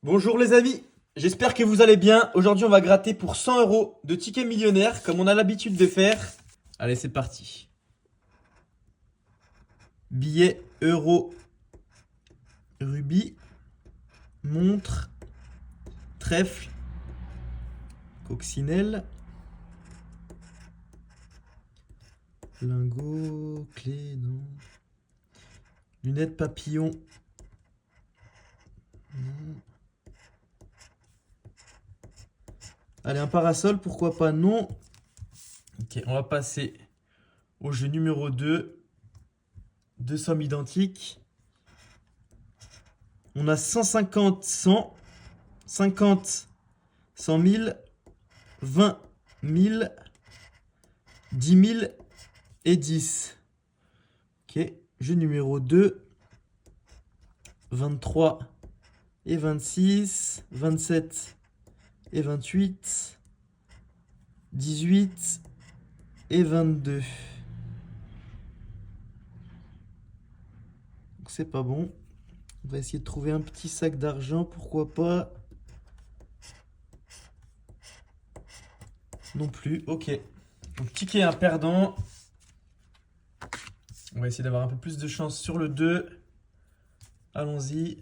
Bonjour les amis, j'espère que vous allez bien. Aujourd'hui on va gratter pour 100 euros de tickets millionnaires comme on a l'habitude de faire. Allez c'est parti. Billets, euro, rubis, montre, trèfle, coccinelle, lingot, clé, non. Lunettes papillon, non. Allez un parasol, pourquoi pas, non. Ok, on va passer au jeu numéro 2. Deux sommes identiques. On a 150, 100, 50, 100 000, 20 000, 10 000 et 10. Ok, jeu numéro 2, 23 et 26, 27 et 28, 18 et 22. Donc c'est pas bon. On va essayer de trouver un petit sac d'argent, pourquoi pas. Non plus, ok. Donc ticket un perdant. On va essayer d'avoir un peu plus de chance sur le 2. Allons-y.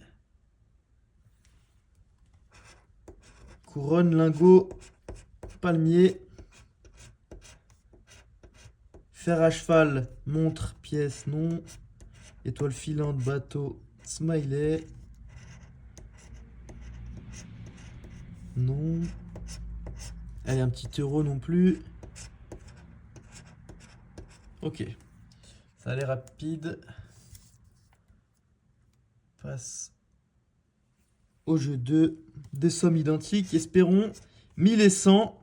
Couronne, lingot, palmier. Fer à cheval, montre, pièce, non. Étoile filante, bateau, smiley. Non. Allez, un petit euro non plus. Ok. Ça allait rapide. Passe au jeu 2. Des sommes identiques. Espérons 1000 et 100.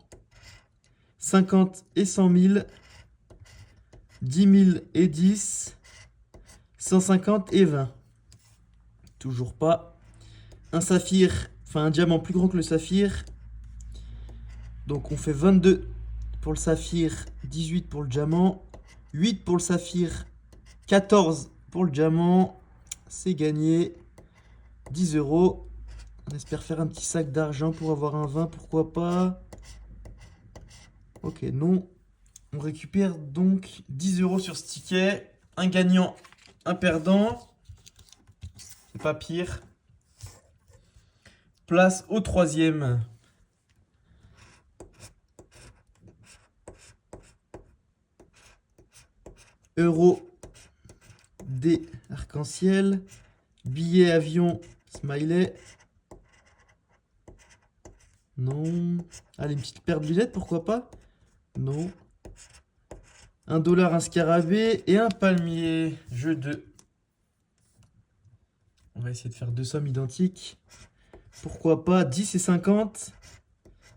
50 et 100 000. 10 000 et 10. 150 et 20. Toujours pas. Un saphir, enfin un diamant plus grand que le saphir. Donc on fait 22 pour le saphir, 18 pour le diamant, 8 pour le saphir, 14 pour le diamant. C'est gagné. 10 euros. On espère faire un petit sac d'argent pour avoir un 20, pourquoi pas. Ok, non. On récupère donc 10 euros sur ce ticket. Un gagnant, un perdant. C'est pas pire. Place au troisième. Euro, D, arc-en-ciel. Billet, avion, smiley. Non. Allez, une petite paire de lunettes, pourquoi pas. Non. $1, un scarabée et un palmier. Jeu 2. On va essayer de faire deux sommes identiques. Pourquoi pas 10 et 50,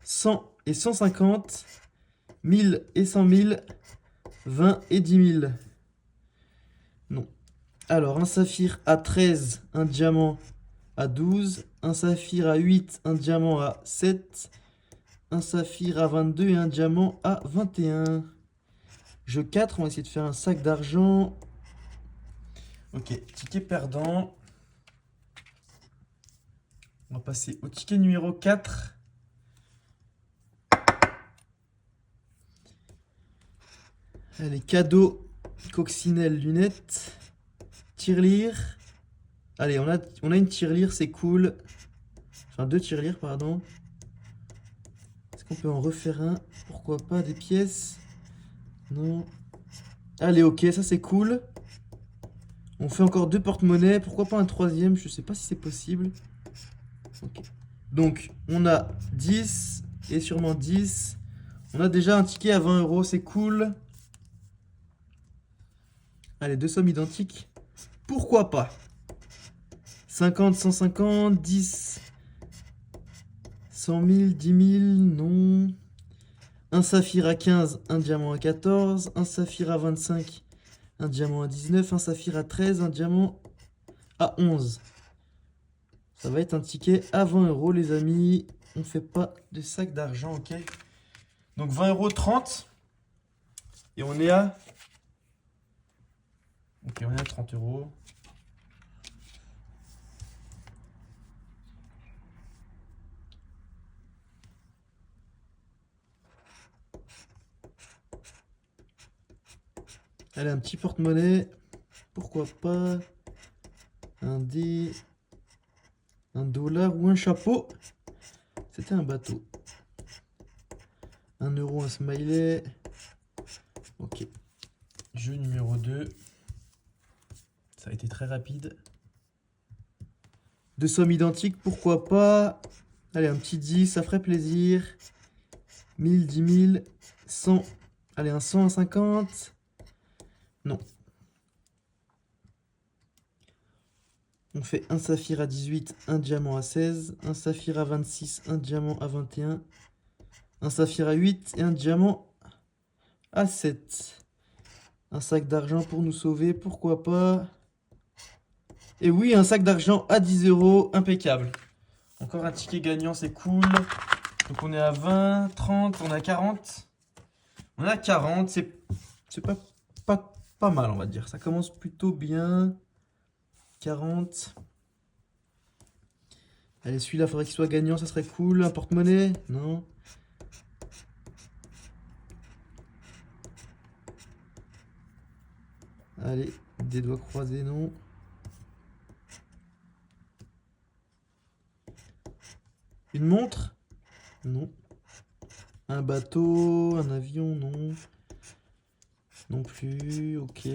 100 et 150, 1000 et 100 000, 20 et 10 000. Non. Alors, un saphir à 13, un diamant à 12, un saphir à 8, un diamant à 7, un saphir à 22 et un diamant à 21. Jeu 4, on va essayer de faire un sac d'argent. Ok, ticket perdant. On va passer au ticket numéro 4. Allez, cadeau, coccinelle, lunettes, tirelire. Allez, on a une tirelire, c'est cool. Enfin, deux tirelires, pardon. Est-ce qu'on peut en refaire un? Pourquoi pas, des pièces? Non. Allez, ok, ça c'est cool. On fait encore deux porte-monnaies. Pourquoi pas un troisième? Je sais pas si c'est possible. Ok. Donc, on a 10 et sûrement 10. On a déjà un ticket à 20 euros, c'est cool. Allez, deux sommes identiques. Pourquoi pas? 50, 150, 10, 100 000, 10 000, non. Un saphir à 15, un diamant à 14, un saphir à 25, un diamant à 19, un saphir à 13, un diamant à 11. Ça va être un ticket à 20 euros, les amis. On fait pas de sac d'argent, ok? Donc 20 euros, 30. Et on est à... Ok, on est à 30 euros. Allez, un petit porte-monnaie. Pourquoi pas. Un dé. Un dollar ou un chapeau. C'était un bateau. 1 euro, un smiley. Ok. Jeu numéro 2. Ça a été très rapide. Deux sommes identiques, pourquoi pas. Allez, un petit 10, ça ferait plaisir. 1000, 10 000, 100. Allez, un 100, un 50. Non. On fait un saphir à 18, un diamant à 16, un saphir à 26, un diamant à 21, un saphir à 8 et un diamant à 7. Un sac d'argent pour nous sauver, pourquoi pas. Et oui, un sac d'argent à 10 euros, impeccable. Encore un ticket gagnant, c'est cool. Donc on est à 20, 30, on est à 40. On est à 40, c'est pas mal, on va dire. Ça commence plutôt bien. 40. Allez, celui-là, il faudrait qu'il soit gagnant, ça serait cool. Un porte-monnaie? Non. Allez, des doigts croisés, non. Une montre? Non. Un bateau, un avion, non. Non plus, ok.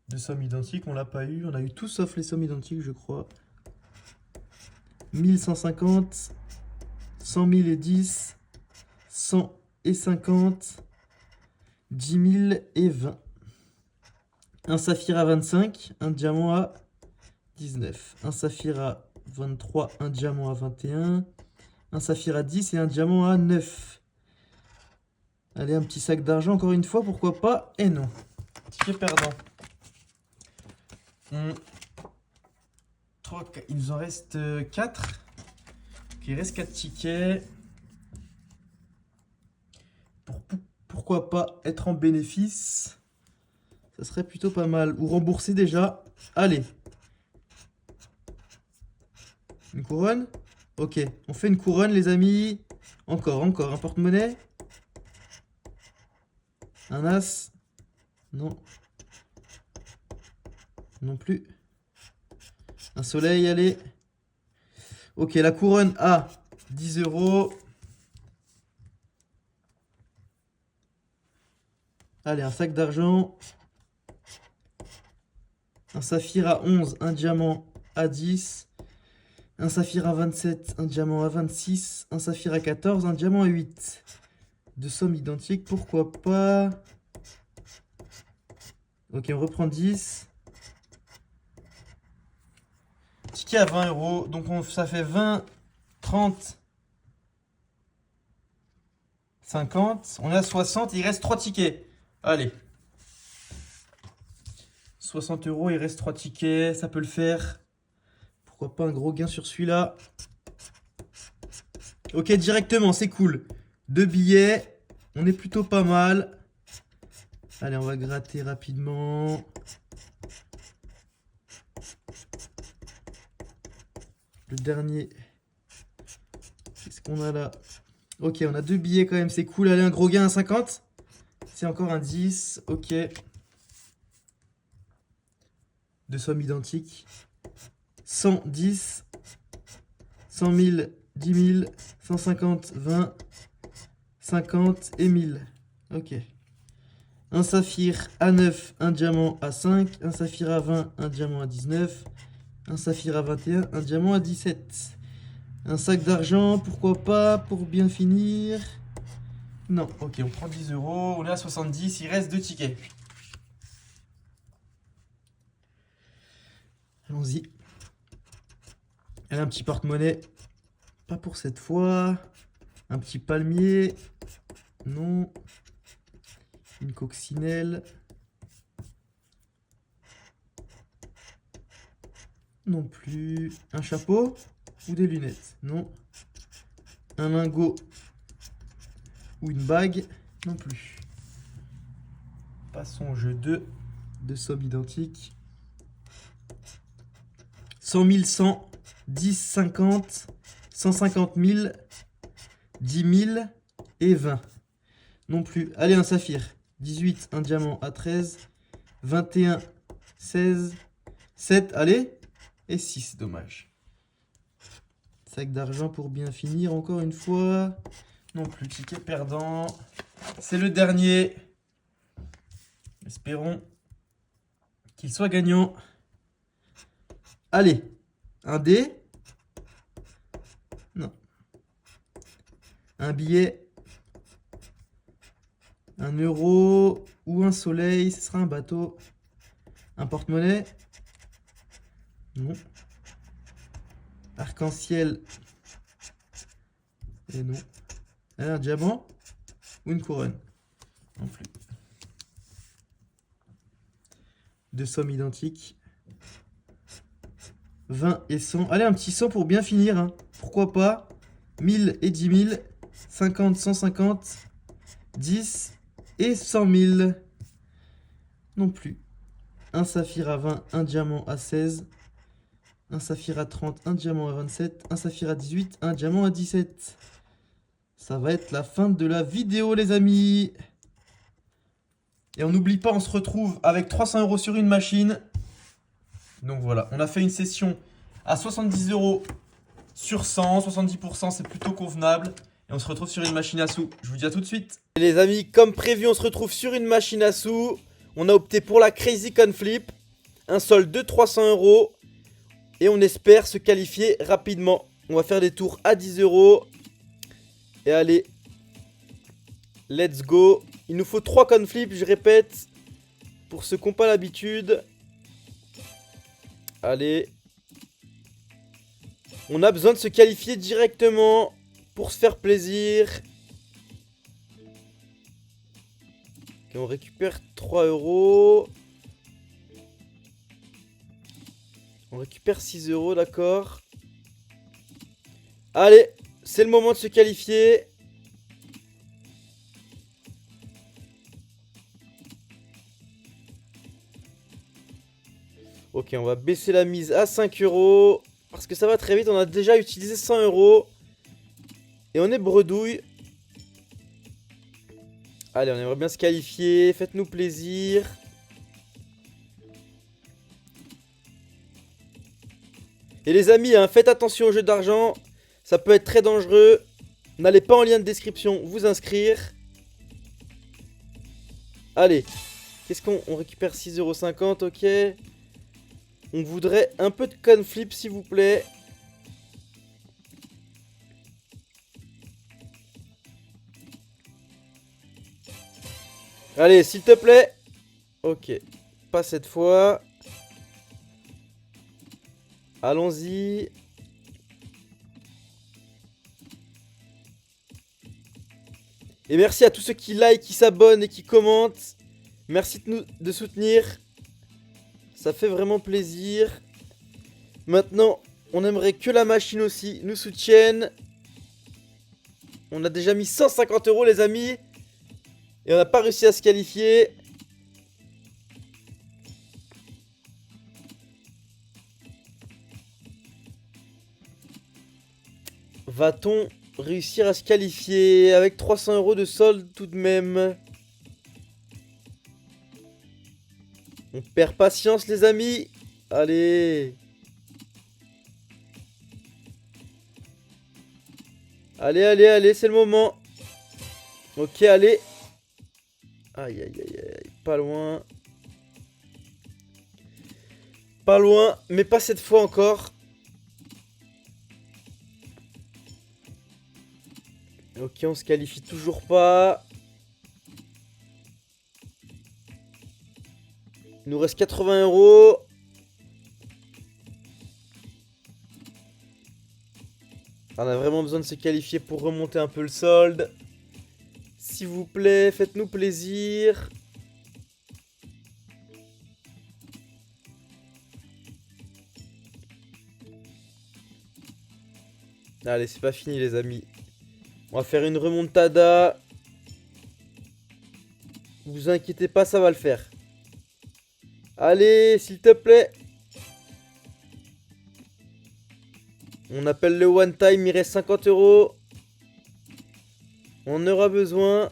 Deux sommes identiques, on l'a pas eu. On a eu tout sauf les sommes identiques, je crois. 1150, 100 000 et 10, 100 et 50, 10 000 et 20. Un saphir à 25, un diamant à 19. Un saphir à 23, un diamant à 21. Un saphir à 10 et un diamant à 9. Allez, un petit sac d'argent encore une fois, pourquoi pas. Et non. Ticket perdant. Il nous en reste 4. Il reste 4 tickets. Pourquoi pas être en bénéfice? Ça serait plutôt pas mal. Ou rembourser déjà. Allez. Une couronne? Ok, on fait une couronne les amis. Encore. Un porte-monnaie? Un as? Non. Non plus. Un soleil, allez. Ok, la couronne à 10 euros. Allez, un sac d'argent. Un saphir à 11, un diamant à 10. Un saphir à 27, un diamant à 26. Un saphir à 14, un diamant à 8. Deux sommes identiques, pourquoi pas. Ok, on reprend 10. Ticket à 20 euros. Donc ça fait 20, 30, 50. On est à 60. Il reste 3 tickets. Allez. 60 euros, il reste 3 tickets. Ça peut le faire. Pourquoi pas un gros gain sur celui-là. Ok, directement, c'est cool. 2 billets. On est plutôt pas mal. Allez, on va gratter rapidement. Le dernier. Qu'est-ce qu'on a là? Ok, on a 2 billets quand même, c'est cool. Allez, un gros gain à 50. C'est encore un 10. Ok. Deux sommes identiques. 110. 100 000, 10 000, 150, 20, 50 et 1000. Ok. Un saphir à 9, un diamant à 5. Un saphir à 20, un diamant à 19. Un saphir à 21, un diamant à 17. Un sac d'argent, pourquoi pas, pour bien finir. Non, ok, on prend 10 euros. On est à 70, il reste 2 tickets. Allons-y. Elle a un petit porte-monnaie. Pas pour cette fois. Un petit palmier. Non. Une coccinelle. Non plus. Un chapeau ou des lunettes? Non. Un lingot ou une bague? Non plus. Passons au jeu 2. Deux sommes identiques. 100 000, 100, 10, 50, 150 000, 10 000 et 20. Non plus. Allez, un saphir. 18, un diamant à 13. 21, 16, 7, allez. Et 6, dommage. Sac d'argent pour bien finir encore une fois. Non plus, ticket perdant. C'est le dernier. Espérons qu'il soit gagnant. Allez, un dé. Non. Un billet. Un euro ou un soleil, ce sera un bateau. Un porte-monnaie. Non. Arc-en-ciel. Et non. Un diamant ou une couronne. Non plus. Deux sommes identiques. 20 et 100. Allez, un petit 100 pour bien finir. Hein. Pourquoi pas 1000 et 10 000. 50, 150. 10 et 100 000. Non plus. Un saphir à 20, un diamant à 16. Un saphir à 30, un diamant à 27. Un saphir à 18, un diamant à 17. Ça va être la fin de la vidéo, les amis. Et on n'oublie pas, on se retrouve avec 300 € sur une machine. Donc voilà, on a fait une session à 70 € sur 100. 70%, c'est plutôt convenable. Et on se retrouve sur une machine à sous. Je vous dis à tout de suite. Et les amis, comme prévu, on se retrouve sur une machine à sous. On a opté pour la Crazy Coin Flip. Un solde de 300 €. Et on espère se qualifier rapidement. On va faire des tours à 10 €. Et allez, let's go. Il nous faut 3 coin flips, je répète. Pour ceux qui n'ont pas l'habitude. Allez. On a besoin de se qualifier directement pour se faire plaisir. Ok, on récupère 3 €. On récupère 6 €, d'accord. Allez, c'est le moment de se qualifier. Ok, on va baisser la mise à 5 €. Parce que ça va très vite, on a déjà utilisé 100 €. Et on est bredouille. Allez, on aimerait bien se qualifier. Faites-nous plaisir. Et les amis, hein, faites attention aux jeux d'argent. Ça peut être très dangereux. N'allez pas en lien de description vous inscrire. Allez. Qu'est-ce qu'on récupère 6,50 €, ok. On voudrait un peu de coin flip, s'il vous plaît. Allez, s'il te plaît. Ok. Pas cette fois. Allons-y. Et merci à tous ceux qui like, qui s'abonnent et qui commentent. Merci de soutenir. Ça fait vraiment plaisir. Maintenant, on aimerait que la machine aussi nous soutienne. On a déjà mis 150 € les amis. Et on n'a pas réussi à se qualifier. Va-t-on réussir à se qualifier avec 300 € de solde tout de même? On perd patience les amis. Allez. Allez, allez, allez, c'est le moment. Ok, allez. Aïe, aïe, aïe, aïe, pas loin. Pas loin, mais pas cette fois encore. Ok, on se qualifie toujours pas. Il nous reste 80 €. On a vraiment besoin de se qualifier pour remonter un peu le solde. S'il vous plaît, faites-nous plaisir. Allez, c'est pas fini les amis. On va faire une remontada. Vous inquiétez pas, ça va le faire. Allez, s'il te plaît. On appelle le one time, il reste 50 €. On aura besoin.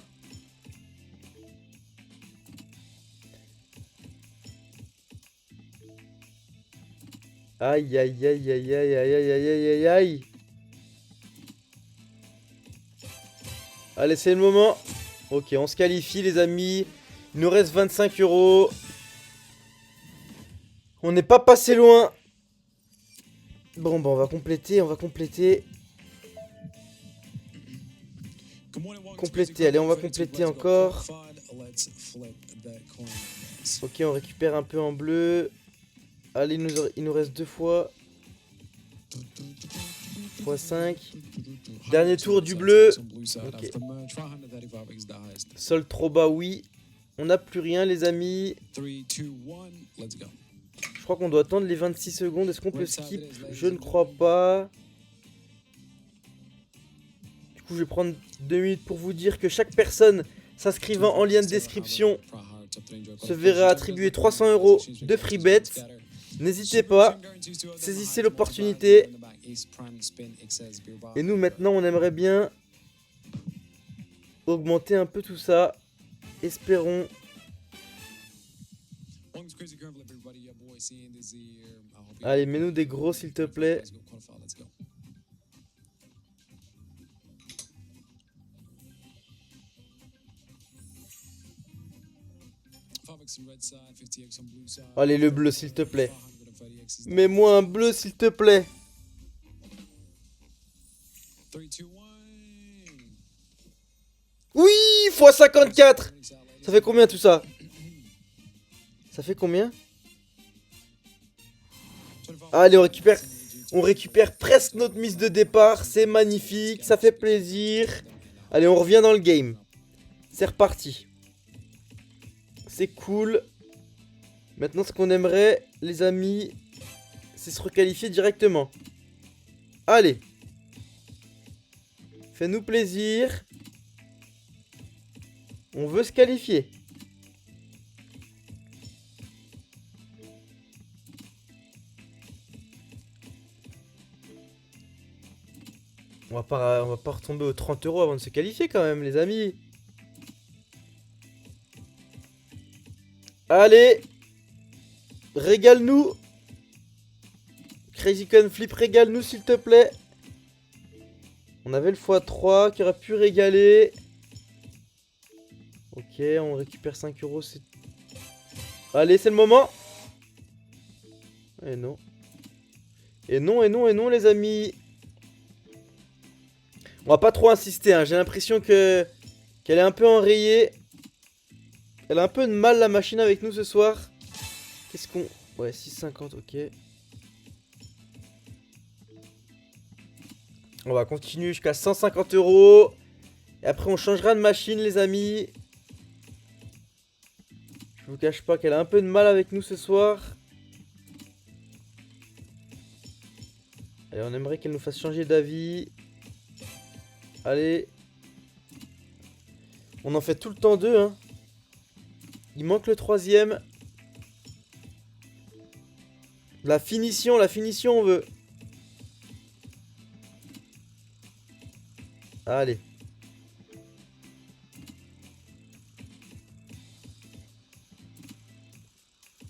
Aïe, aïe, aïe, aïe, aïe, aïe, aïe, aïe, aïe, aïe, aïe. Allez, c'est le moment. Ok, on se qualifie, les amis. Il nous reste 25 euros. On n'est pas passé loin. Bon, bah, on va compléter, Compléter, allez, on va compléter encore. Ok, on récupère un peu en bleu. Allez, il nous reste 2 fois. Fois 5. Dernier tour du bleu. Ok. Sol trop bas, oui. On n'a plus rien, les amis. Je crois qu'on doit attendre les 26 secondes. Est-ce qu'on peut skip? Je ne crois pas. Du coup, je vais prendre 2 minutes pour vous dire que chaque personne s'inscrivant en lien de description se verra attribuer 300 euros de free bet. N'hésitez pas, saisissez l'opportunité. Et nous, maintenant, on aimerait bien augmenter un peu tout ça. Espérons. Allez, mets-nous des gros, s'il te plaît. Allez, le bleu, s'il te plaît. Mets-moi un bleu, s'il te plaît. Oui, x 54. Ça fait combien tout ça? Ça fait combien? Allez, on récupère presque notre mise de départ. C'est magnifique, ça fait plaisir. Allez, on revient dans le game. C'est reparti. C'est cool. Maintenant, ce qu'on aimerait, les amis, c'est se requalifier directement. Allez. Fais-nous plaisir. On veut se qualifier. On va pas retomber aux 30 euros avant de se qualifier quand même, les amis. Allez. Régale-nous. Crazy Con Flip, régale-nous s'il te plaît. On avait le x3 qui aurait pu régaler. Ok, on récupère 5 euros. Allez, c'est le moment. Et non. Et non, et non, et non, les amis. On va pas trop insister, hein. J'ai l'impression qu'elle est un peu enrayée. Elle a un peu de mal, la machine, avec nous ce soir. Qu'est-ce qu'on... Ouais, 6,50, ok. On va continuer jusqu'à 150 euros. Et après, on changera de machine, les amis. Je vous cache pas qu'elle a un peu de mal avec nous ce soir. Allez, on aimerait qu'elle nous fasse changer d'avis. Allez. On en fait tout le temps deux, hein. Il manque le troisième. La finition, on veut. Allez.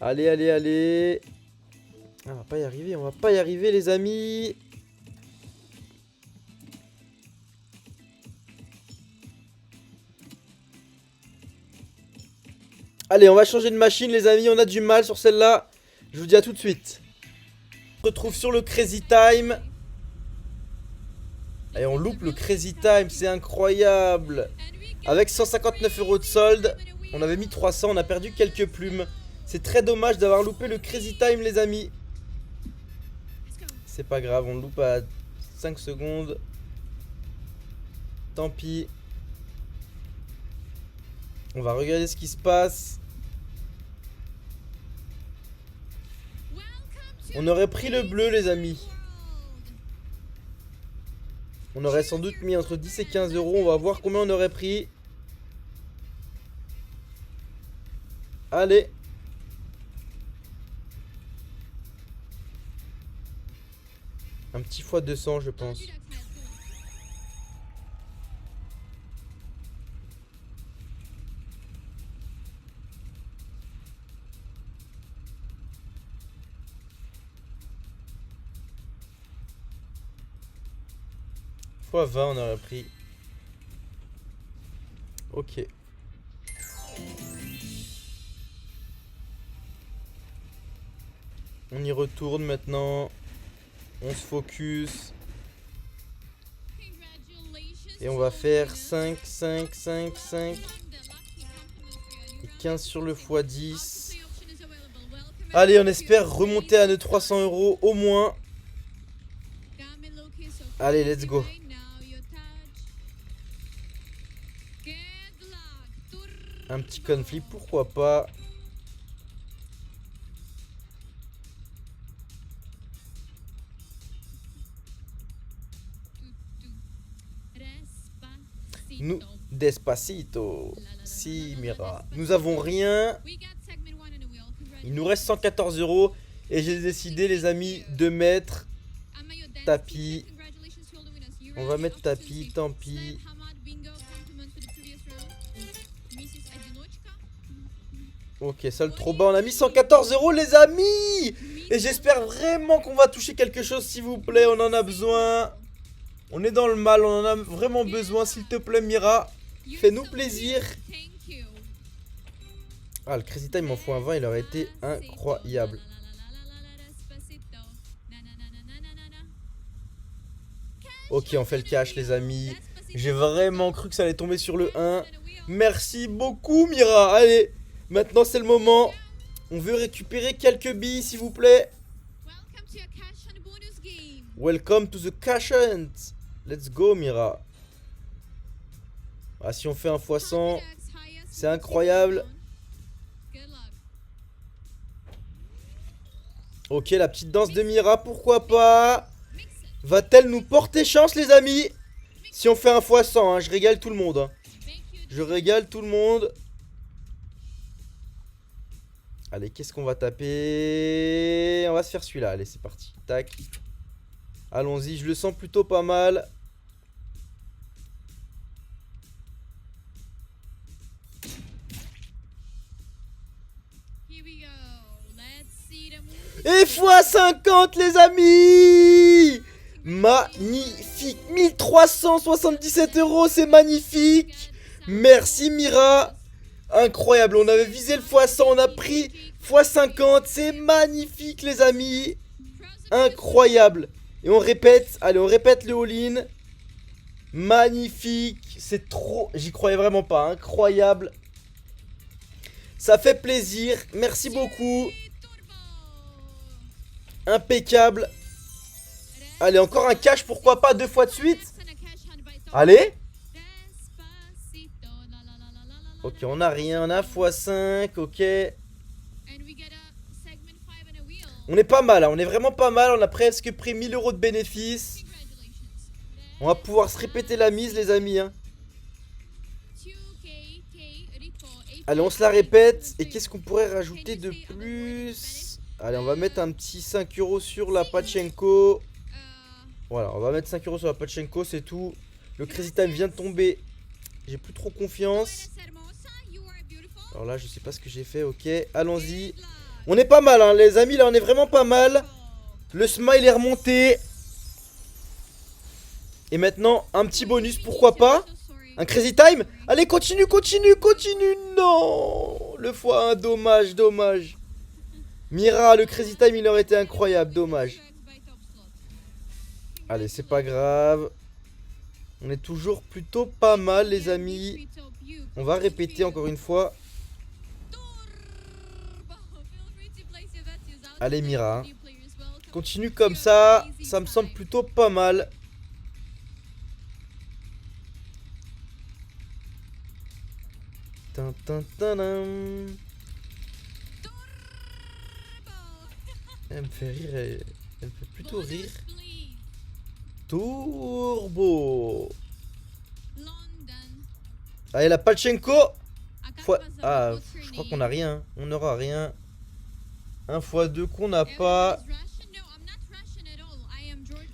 Allez, allez, allez. Ah, on va pas y arriver, les amis. Allez, on va changer de machine, les amis. On a du mal sur celle-là. Je vous dis à tout de suite. On se retrouve sur le Crazy Time. Et on loupe le Crazy Time, c'est incroyable. Avec 159 euros de solde, on avait mis 300, on a perdu quelques plumes. C'est très dommage d'avoir loupé le Crazy Time, les amis. C'est pas grave, on le loupe à 5 secondes. Tant pis. On va regarder ce qui se passe. On aurait pris le bleu, les amis. On aurait sans doute mis entre 10 et 15 euros. On va voir combien on aurait pris. Allez. Un petit fois 200, je pense. fois 20, on aurait pris. Ok. On y retourne maintenant. On se focus. Et on va faire 5, 5, 5, 5. Et 15 sur le x10. Allez, on espère remonter à nos 300 € au moins. Allez, let's go. Un petit conflit, pourquoi pas. Nous, Despacito. Si, Mira. Nous avons rien. Il nous reste 114 €. Et j'ai décidé, les amis, de mettre tapis. On va mettre tapis, tant pis. Ok, sol trop bas. On a mis 114 € les amis. Et j'espère vraiment qu'on va toucher quelque chose, s'il vous plaît. On en a besoin. On est dans le mal, on en a vraiment besoin. S'il te plaît, Mira, fais-nous plaisir. Ah, le Crazy Time en x 20, il aurait été incroyable. Ok, on fait le cash, les amis. J'ai vraiment cru que ça allait tomber sur le 1. Merci beaucoup, Mira. Allez, maintenant c'est le moment. On veut récupérer quelques billes, s'il vous plaît. Welcome to the cash hunt. Let's go, Mira. Ah, si on fait un x 100, c'est incroyable. Ok, la petite danse de Mira, pourquoi pas. Va-t-elle nous porter chance, les amis? Si on fait un x 100, hein, je régale tout le monde. Hein. Je régale tout le monde. Allez, qu'est-ce qu'on va taper? On va se faire celui-là. Allez, c'est parti. Tac. Allons-y, je le sens plutôt pas mal. Et x50 les amis. Magnifique. 1377 €, c'est magnifique. Merci Mira. Incroyable, on avait visé le x 100, on a pris x 50. C'est magnifique les amis. Incroyable. Et on répète, allez on répète le all-in. Magnifique, c'est trop, j'y croyais vraiment pas, incroyable. Ça fait plaisir, merci beaucoup. Impeccable. Allez, encore un cash, pourquoi pas 2 fois de suite. Allez. Ok, on a rien, on a x5, ok. On est pas mal, hein, on est vraiment pas mal, on a presque pris 1000 € de bénéfices. On va pouvoir se répéter la mise les amis. Hein. Allez, on se la répète. Et qu'est-ce qu'on pourrait rajouter de plus? Allez, on va mettre un petit 5 € sur la Pachenko. Voilà, on va mettre 5 € sur la Pachenko, c'est tout. Le Crazy Time vient de tomber. J'ai plus trop confiance. Alors là, je sais pas ce que j'ai fait. Ok, allons-y. On est pas mal, hein, les amis. Là, on est vraiment pas mal. Le smile est remonté. Et maintenant, un petit bonus, pourquoi pas? Un Crazy Time. Allez, continue, continue, continue. Non. Le x1, dommage, dommage. Mira, le Crazy Time, il aurait été incroyable, dommage. Allez, c'est pas grave. On est toujours plutôt pas mal, les amis. On va répéter encore une fois. Allez, Mira. Continue comme ça. Ça me semble plutôt pas mal. Elle me fait rire, elle me fait plutôt rire. Turbo. Allez, la Pachenko. Ah, je crois qu'on a rien. On n'aura rien. Un x2 qu'on n'a pas.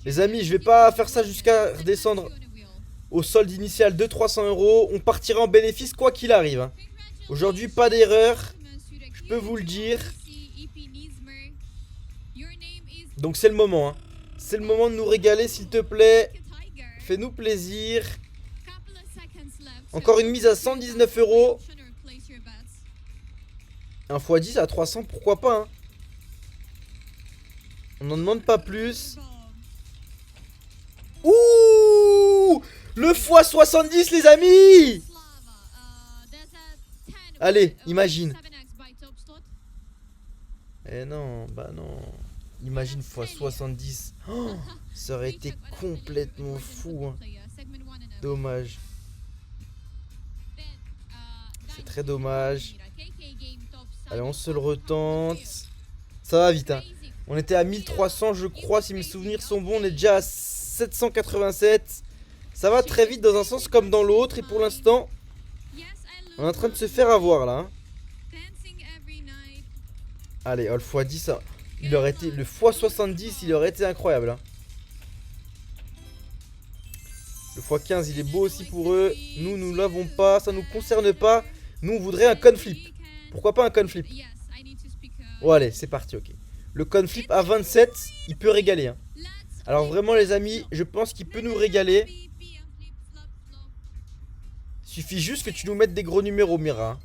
Les amis, je vais pas faire ça jusqu'à redescendre au solde initial de 300 €. On partira en bénéfice quoi qu'il arrive. Hein. Aujourd'hui, pas d'erreur. Je peux vous le dire. Donc c'est le moment. Hein. C'est le moment de nous régaler, s'il te plaît. Fais-nous plaisir. Encore une mise à 119 €. Un x10 à 300, pourquoi pas, hein. On n'en demande pas plus. Ouh, le x70, les amis. Allez, imagine. Eh non, bah non. Imagine x70. Oh, ça aurait été complètement fou, hein. Dommage. C'est très dommage. Allez, on se le retente. Ça va vite, hein. On était à 1300, je crois, si mes souvenirs sont bons. On est déjà à 787. Ça va très vite dans un sens comme dans l'autre. Et pour l'instant, on est en train de se faire avoir, là, hein. Allez, oh, le x10, il aurait été... Le x70, il aurait été incroyable, hein. Le x15, il est beau aussi pour eux. Nous l'avons pas. Ça nous concerne pas. Nous, on voudrait un conflip. Pourquoi pas un conflip? Oh, allez, c'est parti, ok. Le conflip à 27, il peut régaler, hein. Alors vraiment, les amis, je pense qu'il peut nous régaler. Suffit juste que tu nous mettes des gros numéros, Mira.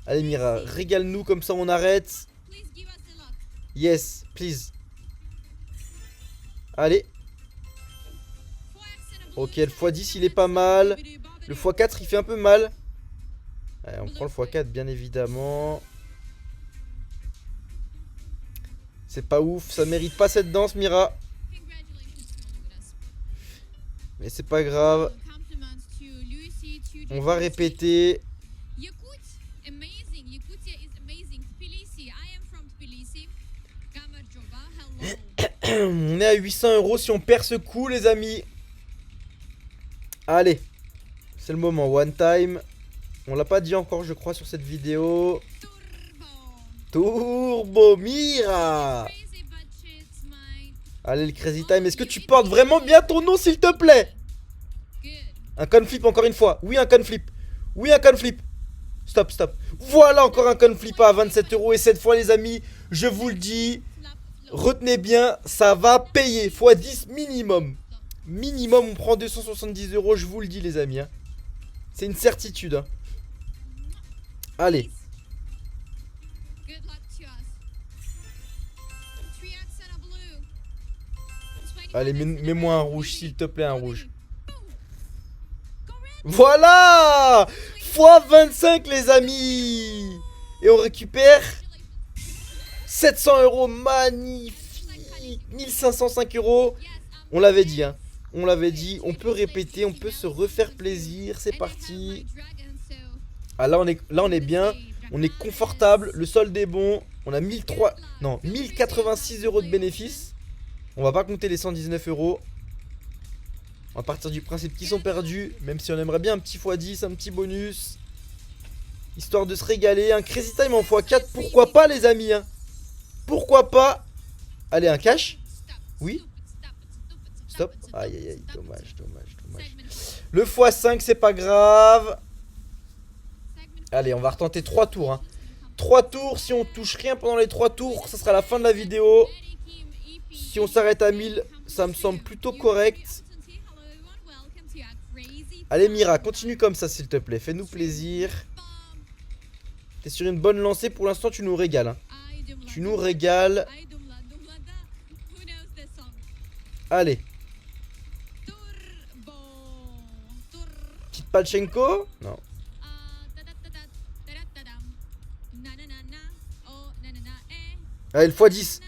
Allez, Mira, régale-nous, comme ça on arrête. Yes, please. Allez. Ok, le x10, il est pas mal. Le x4, il fait un peu mal. Allez, on prend le x4, bien évidemment. C'est pas ouf, ça mérite pas cette danse, Mira. Mais c'est pas grave. On va répéter. On est à 800 € si on perd ce coup, les amis. Allez. C'est le moment, one time. On l'a pas dit encore, je crois, sur cette vidéo. Turbo Mira. Allez, le crazy time. Est-ce que tu portes vraiment bien ton nom, s'il te plaît? Un conflip encore une fois. Oui, un conflip. Oui, un conflip. Stop, stop. Voilà encore un conflip à 27 €. Et cette fois, les amis, je vous le dis, retenez bien, ça va payer. x10 minimum. Minimum, on prend 270 €. Je vous le dis, les amis, hein. C'est une certitude, hein. Allez. Allez, mets-moi un rouge, s'il te plaît, un rouge. Voilà! x25, les amis! Et on récupère 700 €, magnifique. 1505 €. On l'avait dit, hein. On l'avait dit, on peut répéter, on peut se refaire plaisir. C'est parti. Ah, là, on est bien. On est confortable. Le solde est bon. On a 1086 € de bénéfices. On va pas compter les 119 €. On va partir du principe qu'ils sont perdus. Même si on aimerait bien un petit x10, un petit bonus. Histoire de se régaler. Un crazy time en x4. Pourquoi pas, les amis, hein. Pourquoi pas. Allez, un cash. Oui. Stop. Aïe, aïe, aïe. Dommage, dommage, dommage. Le x5, c'est pas grave. Allez, on va retenter 3 tours, hein. 3 tours. Si on touche rien pendant les 3 tours, ça sera la fin de la vidéo. Si on s'arrête à 1000, ça me semble plutôt correct. Allez, Mira, continue comme ça, s'il te plaît. Fais-nous plaisir. T'es sur une bonne lancée. Pour l'instant, tu nous régales, hein. Tu nous régales. Allez. Petite Palchenko? Non. Allez, le x10.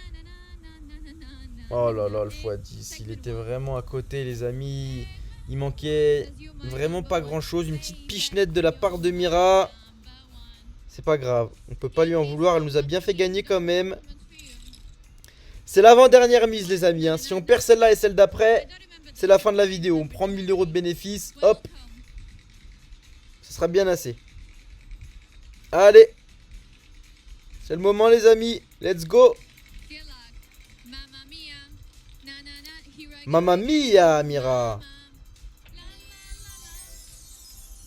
Oh là là, le x10. Il était vraiment à côté, les amis. Il manquait vraiment pas grand chose. Une petite pichenette de la part de Mira. C'est pas grave. On peut pas lui en vouloir. Elle nous a bien fait gagner quand même. C'est l'avant-dernière mise, les amis, hein. Si on perd celle-là et celle d'après, c'est la fin de la vidéo. On prend 1000 € de bénéfices. Hop. Ce sera bien assez. Allez. C'est le moment, les amis. Let's go. Mamma mia, Mira.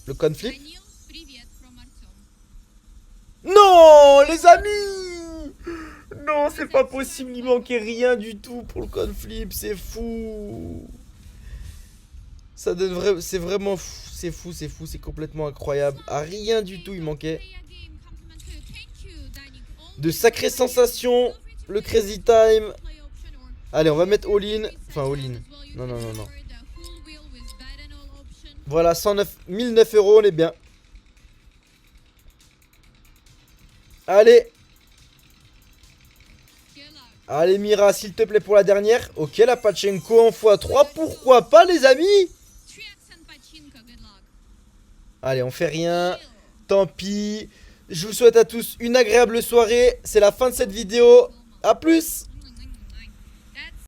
Le conflip. Non, les amis. Non, c'est pas possible. Il manquait rien du tout pour le conflip. C'est fou. Ça donne vrai, c'est vraiment fou, c'est complètement incroyable. À rien du tout, il manquait. De sacrées sensations, le Crazy Time. Allez, on va mettre all-in. Enfin, all-in. Non, non, non, non. Voilà, 109, 1009 euros, on est bien. Allez. Allez, Mira, s'il te plaît, pour la dernière. Ok, la Pachenko en x3. Pourquoi pas, les amis? Allez, on fait rien. Tant pis. Je vous souhaite à tous une agréable soirée. C'est la fin de cette vidéo. A plus.